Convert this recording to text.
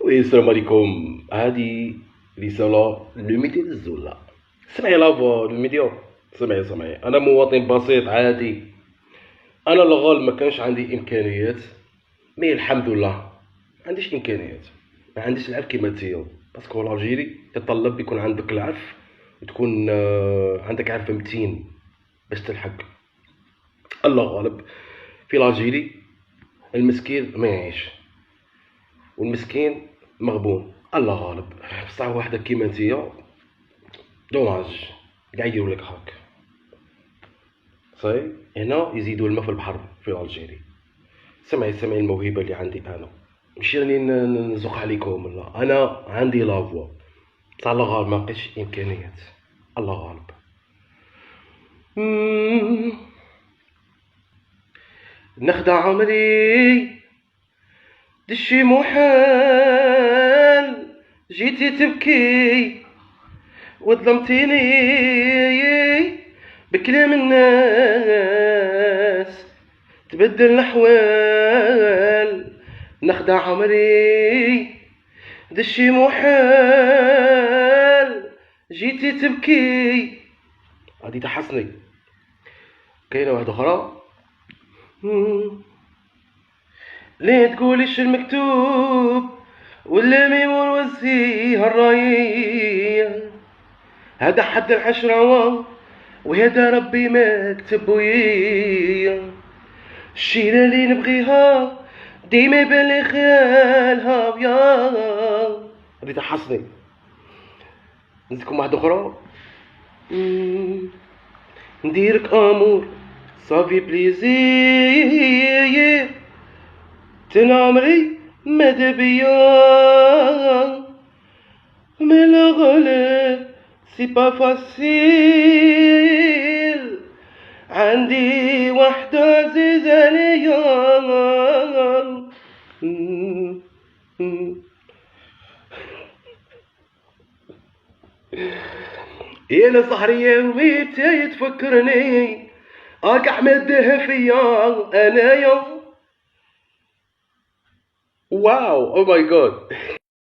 وي السلام عليكم. هذه رسالة للميديا الزولة. سمعي لافوا الميديا. سمعي أنا مواطن بسيط عادي. أنا الغال ما كانش عندي إمكانيات، مي الحمد لله ما عنديش إمكانيات. ما عنديش العرف كيما نتيا، باسكو الجيري يتطلب يكون عندك العرف وتكون عندك عرف متين باش تلحق. الله غالب في الجيري المسكين ما يعيش والمسكين مغبون. الله غالب بصح وحدك كيما نتيا دوماج كاع يديروا لك هاك. صاي هنا يزيدوا الماء في البحر في الجيري. سمعي الموهبه اللي عندي انا، ماشي راني نزق عليكم، لا انا عندي لافوا بصح الله غالب ما لقيتش امكانيات. الله غالب. مم. نخدع عمري دشي محال، جيتي تبكي وظلمتيني بكلام الناس، تبدل الأحوال. نخدع عمري دشي محال، جيتي تبكي. هادي تحسني. كاينة واحدة أخرى. ليه تقوليش المكتوب ولا ميمون وزيها الراية، هذا حد العشرة وهذا ربي ما كتب ويا. الشيلة اللي نبغيها ديما يبان لي خيالها ويا. هادي تحصني. نزيدكم واحدة أخرى. نديرك أمور صافي بليزير، تنا عمري ماذا بيا، مي لا غالي سي با فاسيل، عندي وحدة عزيزة ليا. يا انا صحرية وميتة تفكرني اقع مدها فيا انايا. واو او ماي جاد.